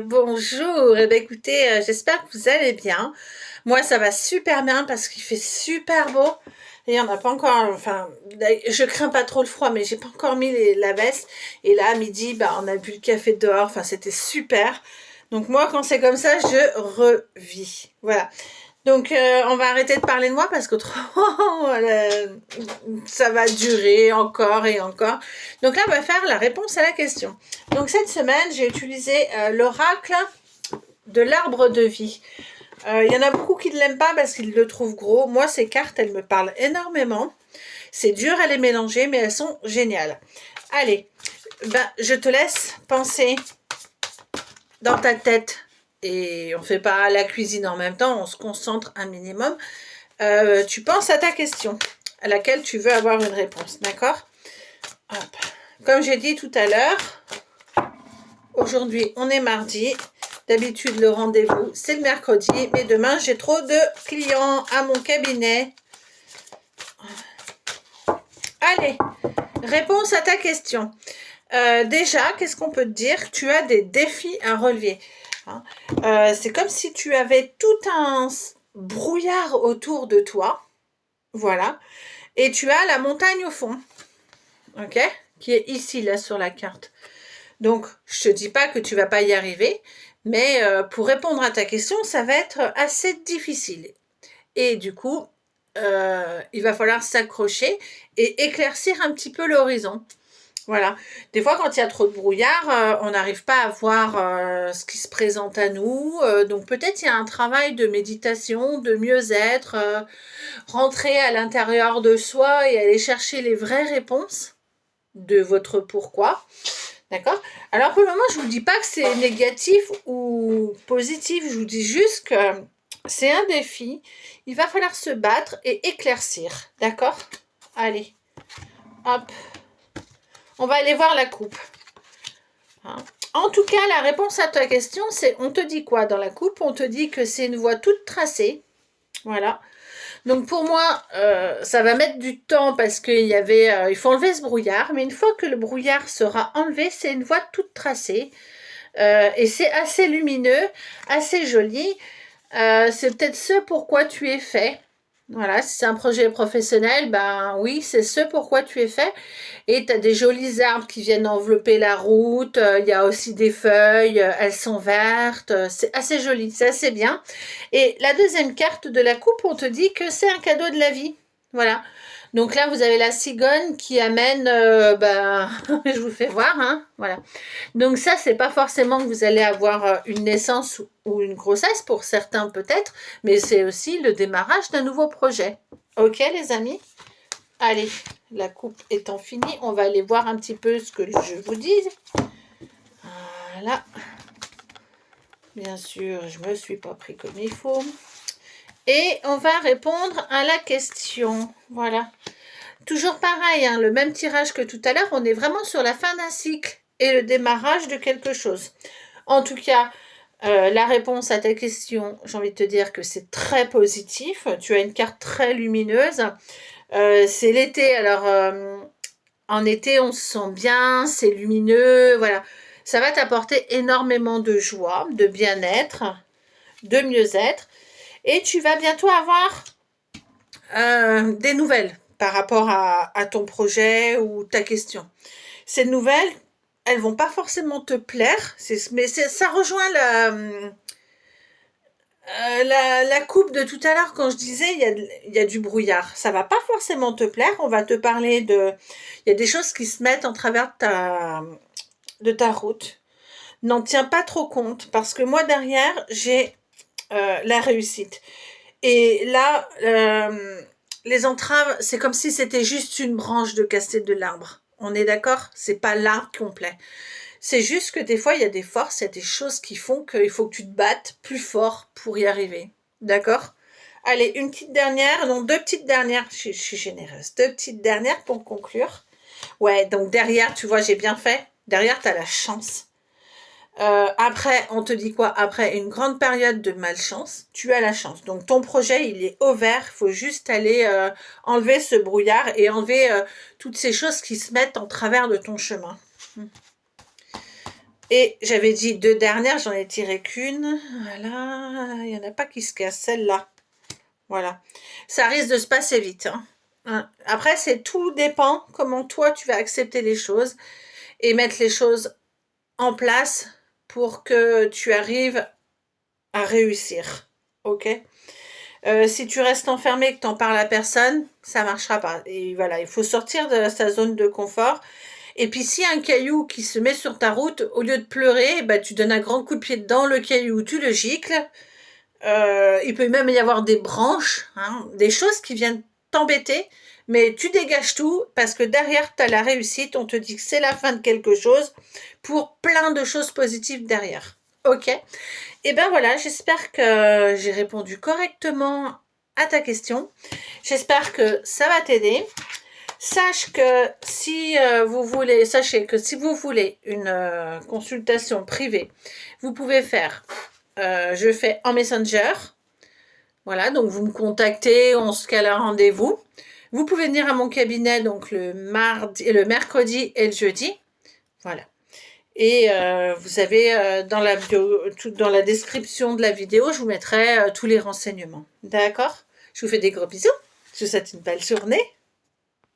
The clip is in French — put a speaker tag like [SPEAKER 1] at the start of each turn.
[SPEAKER 1] Bonjour. Eh ben, écoutez, j'espère que vous allez bien. Moi, ça va super bien parce qu'il fait super beau. Et on n'a pas encore, enfin, je crains pas trop le froid, mais j'ai pas encore mis la veste. Et là, à midi, bah, on a bu le café dehors. Enfin, c'était super. Donc moi, quand c'est comme ça, je revis. Voilà. Donc, on va arrêter de parler de moi parce qu'autrement, ça va durer encore et encore. Donc là, on va faire la réponse à la question. Donc, cette semaine, j'ai utilisé l'oracle de l'arbre de vie. Il y en a beaucoup qui ne l'aiment pas parce qu'ils le trouvent gros. Moi, ces cartes, elles me parlent énormément. C'est dur à les mélanger, mais elles sont géniales. Allez, ben, je te laisse penser dans ta tête. Et on ne fait pas la cuisine en même temps, on se concentre un minimum. Tu penses à ta question à laquelle tu veux avoir une réponse, d'accord? Hop. Comme j'ai dit tout à l'heure, aujourd'hui on est mardi. D'habitude le rendez-vous c'est le mercredi, mais demain j'ai trop de clients à mon cabinet. Allez, réponse à ta question. Déjà, qu'est-ce qu'on peut te dire? Tu as des défis à relever. Hein. C'est comme si tu avais tout un brouillard autour de toi. Voilà. Et tu as la montagne au fond. Ok? Qui est ici, là, sur la carte. Donc, je te dis pas que tu vas pas y arriver, mais pour répondre à ta question, ça va être assez difficile. Et du coup, il va falloir s'accrocher et éclaircir un petit peu l'horizon. Voilà. Des fois, quand il y a trop de brouillard, on n'arrive pas à voir ce qui se présente à nous. Donc peut-être il y a un travail de méditation, de mieux-être, rentrer à l'intérieur de soi et aller chercher les vraies réponses de votre pourquoi. D'accord? Alors pour le moment, je ne vous dis pas que c'est négatif ou positif, je vous dis juste que c'est un défi. Il va falloir se battre et éclaircir. D'accord? Allez, hop. On va aller voir la coupe. Hein. En tout cas, la réponse à ta question, c'est on te dit quoi dans la coupe? On te dit que c'est une voie toute tracée. Voilà. Donc pour moi, ça va mettre du temps parce il faut enlever ce brouillard. Mais une fois que le brouillard sera enlevé, c'est une voie toute tracée. Et c'est assez lumineux, assez joli. C'est peut-être ce pourquoi tu es fait. Voilà, si c'est un projet professionnel, ben oui, c'est ce pourquoi tu es fait. Et tu as des jolis arbres qui viennent envelopper la route. Il y a aussi des feuilles, elles sont vertes. C'est assez joli, c'est assez bien. Et la deuxième carte de la coupe, on te dit que c'est un cadeau de la vie. Voilà. Donc là, vous avez la cigogne qui amène, je vous fais voir, hein, voilà. Donc ça, c'est pas forcément que vous allez avoir une naissance ou une grossesse, pour certains peut-être, mais c'est aussi le démarrage d'un nouveau projet. Ok les amis? Allez, la coupe étant finie, on va aller voir un petit peu ce que je vous dis. Voilà. Bien sûr, je me suis pas pris comme il faut. Et on va répondre à la question. Voilà. Toujours pareil, hein, le même tirage que tout à l'heure, on est vraiment sur la fin d'un cycle et le démarrage de quelque chose. En tout cas, la réponse à ta question, j'ai envie de te dire que c'est très positif. Tu as une carte très lumineuse. C'est l'été, alors en été, on se sent bien, c'est lumineux, voilà. Ça va t'apporter énormément de joie, de bien-être, de mieux-être. Et tu vas bientôt avoir des nouvelles par rapport à ton projet ou ta question. Ces nouvelles, elles vont pas forcément te plaire, mais ça rejoint la coupe de tout à l'heure quand je disais il y a du brouillard. Ça va pas forcément te plaire. On va te parler de... Il y a des choses qui se mettent en travers de ta route. N'en tiens pas trop compte parce que moi derrière, j'ai la réussite. Et là, les entraves, c'est comme si c'était juste une branche de cassette de l'arbre. On est d'accord? C'est pas l'arbre complet. C'est juste que des fois, il y a des forces, il y a des choses qui font qu'il faut que tu te battes plus fort pour y arriver. D'accord? Allez, une petite dernière, non, deux petites dernières, je suis généreuse. Deux petites dernières pour conclure. Ouais, donc derrière, tu vois, j'ai bien fait. Derrière, tu as la chance. Après, on te dit quoi? Après une grande période de malchance, tu as la chance. Donc ton projet, il est au vert. Il faut juste aller enlever ce brouillard et enlever toutes ces choses qui se mettent en travers de ton chemin. Et j'avais dit 2 dernières, j'en ai tiré qu'une. Voilà, il n'y en a pas qui se casse, celle-là. Voilà. Ça risque de se passer vite. Hein. Après, tout dépend comment toi, tu vas accepter les choses et mettre les choses en place pour que tu arrives à réussir. Ok? Si tu restes enfermé et que tu en parles à personne, ça marchera pas. Et voilà, il faut sortir de sa zone de confort. Et puis, s'il y a un caillou qui se met sur ta route, au lieu de pleurer, bah, tu donnes un grand coup de pied dans le caillou, tu le gicles. Il peut même y avoir des branches, hein, des choses qui viennent t'embêter, mais tu dégages tout parce que derrière, tu as la réussite. On te dit que c'est la fin de quelque chose pour plein de choses positives derrière. Ok? Et ben voilà, j'espère que j'ai répondu correctement à ta question. J'espère que ça va t'aider. Sachez que si vous voulez une consultation privée, vous pouvez faire, je fais en Messenger. Voilà, donc vous me contactez, on se cale un rendez-vous. Vous pouvez venir à mon cabinet donc le mercredi et le jeudi. Voilà. Et vous avez dans la description de la vidéo, je vous mettrai tous les renseignements. D'accord? Je vous fais des gros bisous. Je vous souhaite une belle journée.